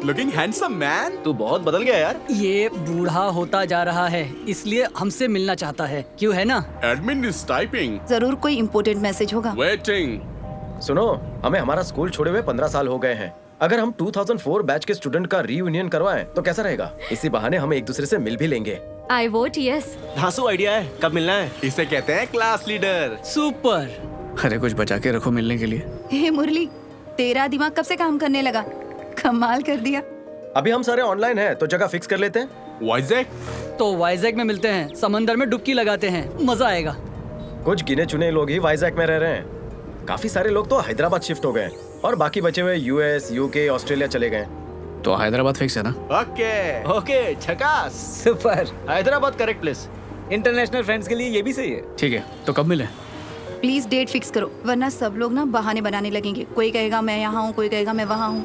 Looking handsome man. तू बहुत बदल गया यार। ये बूढ़ा होता जा रहा है, इसलिए हमसे मिलना चाहता है, क्यों है ना? Admin is typing. जरूर कोई इम्पोर्टेंट मैसेज होगा। वेटिंग। सुनो, हमें हमारा स्कूल छोड़े हुए 15 साल हो गए हैं। अगर हम 2004 बैच के स्टूडेंट का रीयूनियन करवाएं तो कैसा रहेगा? इसी बहाने हम एक दूसरे से मिल भी लेंगे। आई वोट यस। धांसू आइडिया है, कब मिलना है? इसे कहते हैं क्लास लीडर। सुपर। अरे कुछ बचा के रखो मिलने के लिए। हे मुरली, तेरा दिमाग कब से काम करने लगा? कमाल कर दिया। अभी हम सारे ऑनलाइन हैं तो जगह फिक्स कर लेते हैं। वाइजैक। तो वाइजैक में मिलते हैं, समंदर में डुबकी लगाते हैं, मजा आएगा। कुछ गिने चुने लोग ही वाइजैक में रह रहे हैं। काफी सारे लोग तो हैदराबाद शिफ्ट हो गए और बाकी बचे हुए यूएस, यूके, ऑस्ट्रेलिया चले गए। तो हैदराबाद फिक्स है ना? ओके झकास। Super. Hyderabad correct place. International friends के लिए ये भी सही है। ठीक है, तो कब मिले? प्लीज डेट फिक्स करो, वरना सब लोग ना बहाने बनाने लगेंगे। कोई कहेगा मैं यहाँ हूँ, कोई कहेगा मैं वहाँ हूँ।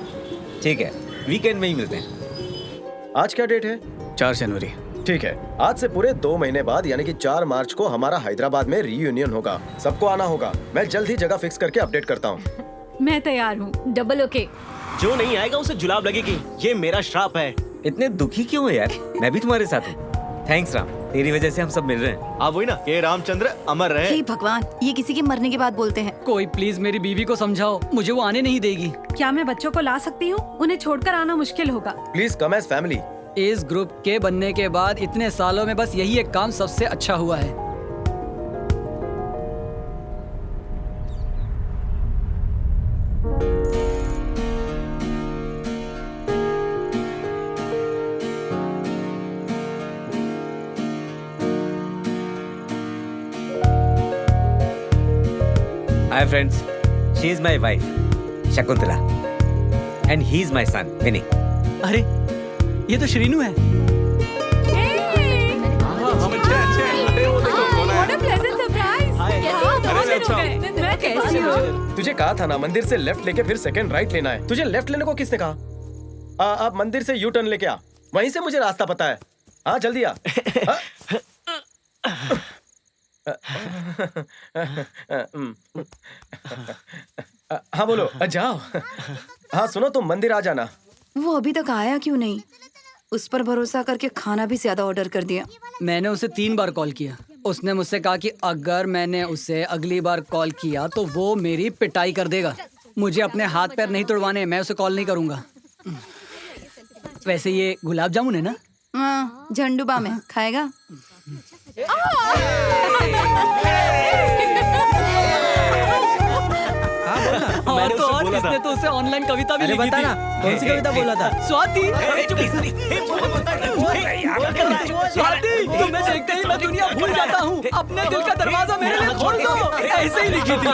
ठीक है, वीकेंड में ही मिलते हैं। आज क्या डेट है? 4 जनवरी। ठीक है, आज से पूरे 2 महीने बाद यानी कि 4 मार्च को हमारा हैदराबाद में रीयूनियन होगा। सबको आना होगा। मैं जल्द ही जगह फिक्स करके अपडेट करता हूँ। मैं तैयार हूँ। Double okay. जो नहीं आएगा उसे जुलाब लगेगी, ये मेरा श्राप है। इतने दुखी क्यों हो यार? मैं भी तुम्हारे साथ हूँ। थैंक्स राम, तेरी वजह से हम सब मिल रहे हैं। आप वही ना के रामचंद्र अमर रहे। हे भगवान, ये किसी के मरने के बाद बोलते हैं। कोई प्लीज मेरी बीवी को समझाओ, मुझे वो आने नहीं देगी। क्या मैं बच्चों को ला सकती हूँ? उन्हें छोड़कर आना मुश्किल होगा। Please come as family. इस ग्रुप के बनने के बाद इतने सालों में बस यही एक काम सबसे अच्छा हुआ है। Hi friends, she is my wife Shakuntala and he is my son Vini. अरे ये तो श्रीनू है। हम अच्छे। अरे वो देखो कौन है। मैं कैसी हूँ? तुझे कहा था ना मंदिर से लेफ्ट लेके फिर सेकंड राइट लेना है। तुझे लेफ्ट लेने को किसने कहा? आप मंदिर से यू टर्न लेके आ, वहीं से मुझे रास्ता पता है। हाँ जल्दी आ। हाँ बोलो। जाओ। हाँ सुनो, तुम मंदिर आ जाना। वो अभी तक आया क्यों नहीं? उस पर भरोसा करके खाना भी ज्यादा ऑर्डर कर दिया। मैंने उसे 3 बार कॉल किया। उसने मुझसे कहा कि अगर मैंने उसे अगली बार कॉल किया तो वो मेरी पिटाई कर देगा। मुझे अपने हाथ पैर नहीं तोड़वाने, मैं उसे कॉल नहीं करूंगा। वैसे ये गुलाब जामुन है ना? हाँ, झंडूबा में खाएगा। और तो और इसने तो उसे ऑनलाइन कविता भी लिखी थी। कौन सी कविता बोला था? स्वाति, स्वाति, तुम्हें देखते ही मैं दुनिया भूल जाता हूँ। अपने दिल का दरवाजा मेरे लिए खोल दो। ऐसे ही लिखी थी।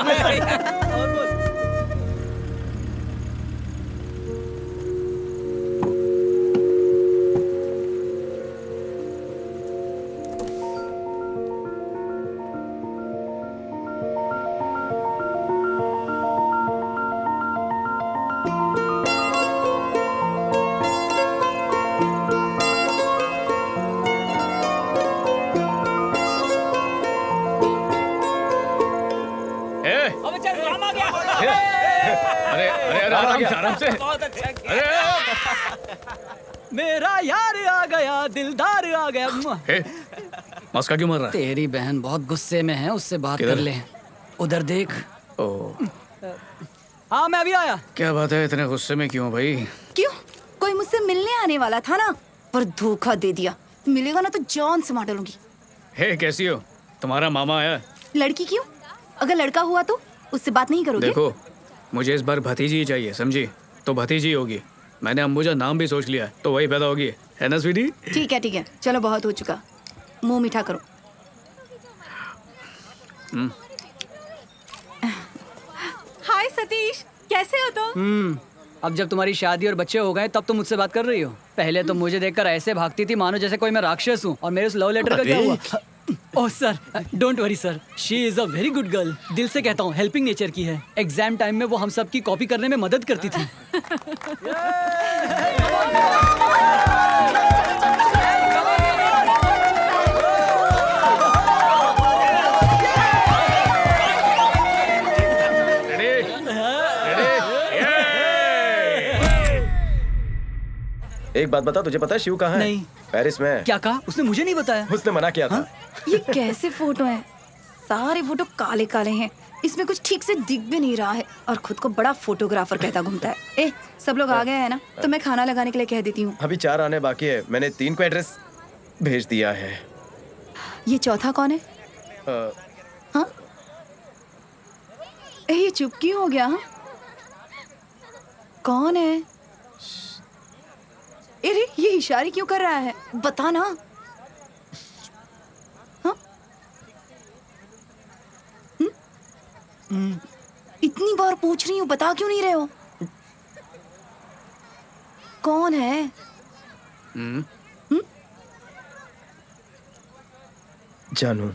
आराम से। मेरा यार आ गया, दिलदार आ गया। मस्का क्यों मर रहा है? तेरी बहन बहुत गुस्से में है, उससे बात कर ले। उधर देख। हाँ मैं अभी आया। क्या बात है, इतने गुस्से में क्यों भाई? क्यों? कोई मुझसे मिलने आने वाला था ना, पर धोखा दे दिया। मिलेगा ना तो जान से मार डालूंगी। हे कैसी हो? तुम्हारा मामा आया? लड़की क्यों? अगर लड़का हुआ तो उससे बात नहीं करोगे? देखो, मुझे इस बार भतीजी ही चाहिए, समझी? तो भतीजी होगी। मैंने अंबुजा नाम भी सोच लिया, तो वही पैदा होगी, है ना स्वीटी? ठीक है, चलो बहुत हो चुका, मुंह मीठा करो। हाय सतीश, कैसे हो तुम? अब जब तुम्हारी शादी और बच्चे हो गए तब तुम मुझसे बात कर रही हो। पहले तो मुझे देखकर ऐसे भागती थी मानो जैसे कोई मैं राक्षस हूँ। और मेरे उस लव लेटर का क्या हुआ? Oh sir, don't worry sir, she is a very good girl. दिल से कहता हूँ, हेल्पिंग नेचर की है। एग्जाम टाइम में वो हम सब की कॉपी करने में मदद करती थी। एक बात बता, तुझे पता है शिव कहाँ है? नहीं। पेरिस में। क्या कहा? उसने मुझे नहीं बताया। उसने मना किया था। ये कैसे फोटो हैं? सारे फोटो काले काले हैं, इसमें कुछ ठीक से दिख भी नहीं रहा है और खुद को बड़ा फोटोग्राफर कहता घूमता है। ए, सब लोग आ गए हैं ना, तो मैं खाना लगाने के लिए कह देती हूँ। अभी 4 आने बाकी है, मैंने 3 को एड्रेस भेज दिया है। ये चौथा कौन है? हाँ? ए, ये चुप क्यों हो गया? हाँ? कौन है? अरे ये इशारे क्यों कर रहा है? बता ना। हाँ? इतनी बार पूछ रही हूँ, बता क्यों नहीं रहे हो? कौन है? जानू।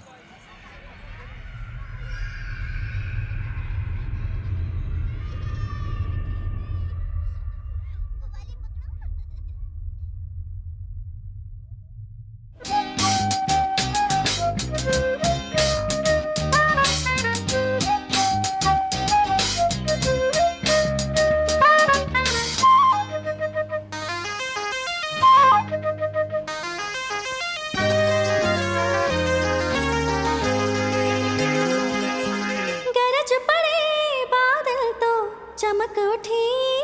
गरज पड़े बादल तो चमक उठी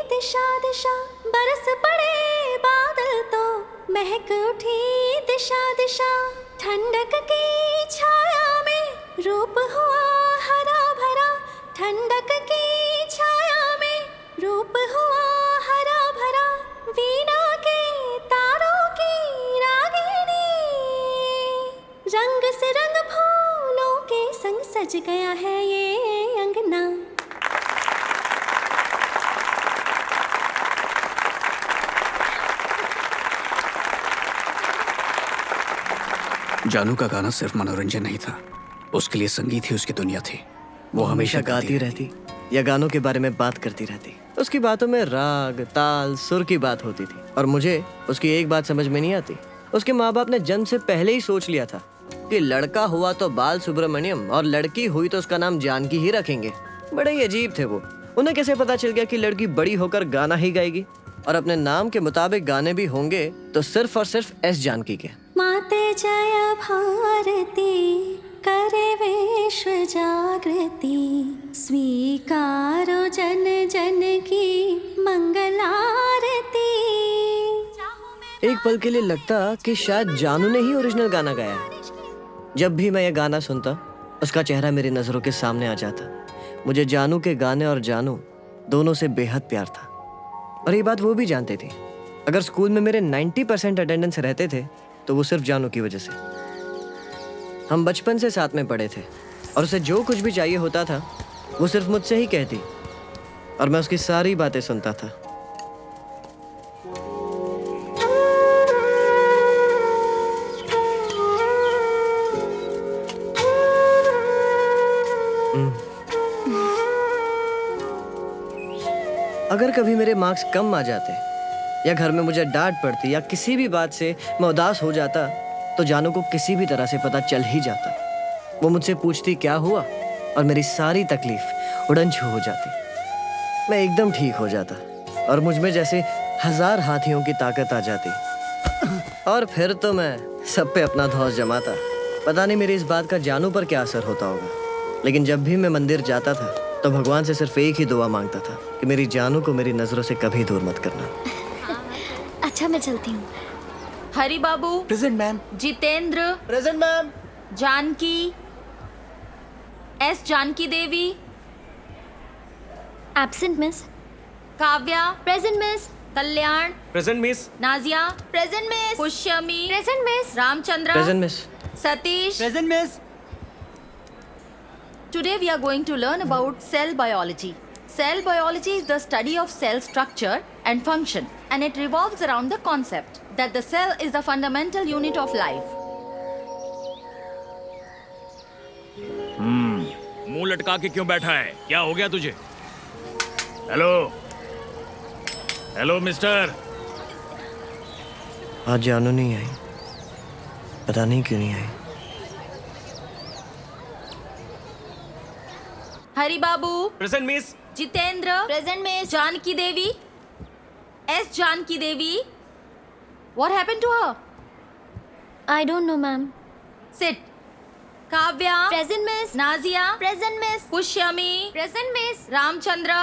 दिशा दिशा, बरस पड़े बादल तो महक उठी दिशा दिशा, ठंडक की छाया में रूप हुआ हरा भरा, ठंडक की छाया में रूप हुआ हरा भरा, वीणा के तारों की रागिनी, रंग से रंग फूलों के संग सज गया है ये अंगना। जानू का गाना सिर्फ मनोरंजन नहीं था, उसके लिए संगीत ही उसकी दुनिया थी। वो हमेशा गाती रहती या गानों के बारे में बात करती रहती। उसकी बातों में राग, ताल, सुर की बात होती थी और मुझे उसकी एक बात समझ में नहीं आती। उसके माँ बाप ने जन्म से पहले ही सोच लिया था कि लड़का हुआ तो बाल सुब्रमण्यम और लड़की हुई तो उसका नाम जानकी ही रखेंगे। बड़े ही अजीब थे वो। उन्हें कैसे पता चल गया कि लड़की बड़ी होकर गाना ही गाएगी और अपने नाम के मुताबिक गाने भी होंगे तो सिर्फ और सिर्फ एस जानकी के। माते जय भारती करे विश्व जागृति, स्वीकारो जन जन की मंगलारती। एक पल के लिए लगता कि शायद जानू ने ही ओरिजिनल गाना गाया है। जब भी मैं ये गाना सुनता उसका चेहरा मेरी नजरों के सामने आ जाता। मुझे जानू के गाने और जानू दोनों से बेहद प्यार था और ये बात वो भी जानते थे। अगर स्कूल में मेरे 90% अटेंडेंस रहते थे तो वो सिर्फ जानू की वजह से। हम बचपन से साथ में पढ़े थे और उसे जो कुछ भी चाहिए होता था वो सिर्फ मुझसे ही कहती और मैं उसकी सारी बातें सुनता था। अगर कभी मेरे मार्क्स कम आ जाते या घर में मुझे डांट पड़ती या किसी भी बात से मैं उदास हो जाता तो जानू को किसी भी तरह से पता चल ही जाता। वो मुझसे पूछती क्या हुआ और मेरी सारी तकलीफ उड़न छू हो जाती। मैं एकदम ठीक हो जाता और मुझ में जैसे 1000 हाथियों की ताकत आ जाती और फिर तो मैं सब पे अपना धौंस जमाता। पता नहीं मेरी इस बात का जानू पर क्या असर होता होगा, लेकिन जब भी मैं मंदिर जाता था तो भगवान से सिर्फ एक ही दुआ मांगता था कि मेरी जानू को मेरी नजरों से कभी दूर मत करना। अच्छा मैं चलती हूँ। Hari Babu present ma'am. Jitendra present ma'am. Janaki, S Janaki Devi, absent miss. Kavya present miss. Kalyan present miss. Nazia present miss, Pushyami present miss. Ramachandra present miss. Satish present miss. Today we are going to learn about cell biology. Cell biology is the study of cell structure and function, and it revolves around the concept that the cell is the fundamental unit of life. मुंह लटका के क्यों बैठा है? क्या हो गया तुझे? Hello hello mister. आज जानू नहीं आई, पता नहीं क्यों नहीं आई। Hari Babu present miss. Jitendra present miss. Janaki Devi, S Janaki Devi, What happened to her? I don't know, ma'am. Sit. Kavya. Present, miss. Nazia. Present, miss. Pushyami. Present, miss. Ramchandra.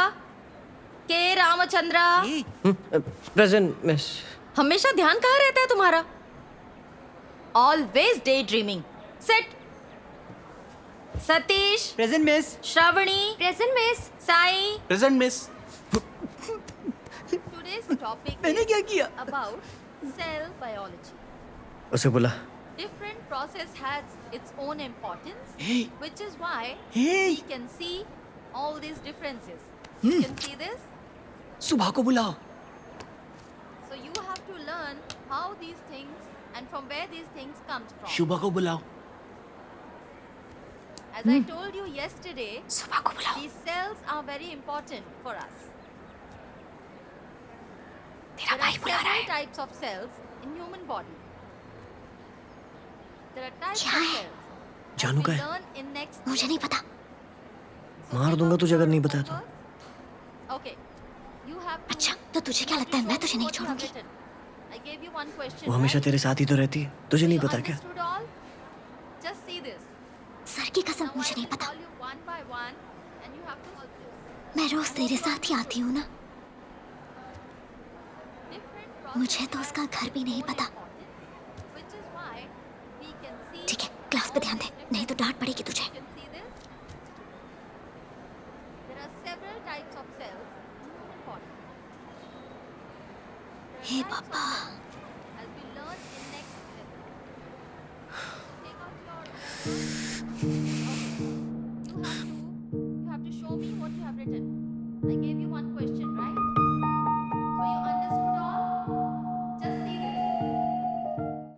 K. Ramachandra. Present miss हमेशा ध्यान कहाँ रहता है तुम्हारा? Always daydreaming. Sit. Satish. Present miss Shravani. Present, miss. Sai. Present, miss. Today's topic मैंने is क्या किया? about cell biology. उसे बुला Different process has its own importance, Hey. which is why Hey. we can see all these differences. You can see this. सुबह को बुलाओ. So you have to learn how these things and from where these things comes from. सुबह को बुलाओ. As I told you yesterday, these cells are very important for us. There are several types of cells in human body. There are types of cells. जानू We का है? learn in next. मुझे नहीं पता. मार दूंगा तुझे अगर नहीं बताया तो. Okay. You have to. अच्छा, तो तुझे क्या लगता है मैं तुझे नहीं What you have छोड़ूंगी? written. I gave you one question. वो हमेशा right? तेरे साथ ही तो रहती है. तुझे नहीं You पता क्या? understood all? Just see this. Sir की कसम Now I मुझे नहीं will पता. call you one by one, and you have to solve this. मैं रोज तेरे साथ ही आती हूँ ना. Different मुझे तो उसका घर भी नहीं पता. processes, which is why we can see. ठीक है, क्लास पे ध्यान दे, नहीं तो डांट पड़ेगी तुझे. You can see this. There are several types of cells in human body. There are hey types of पापा. cells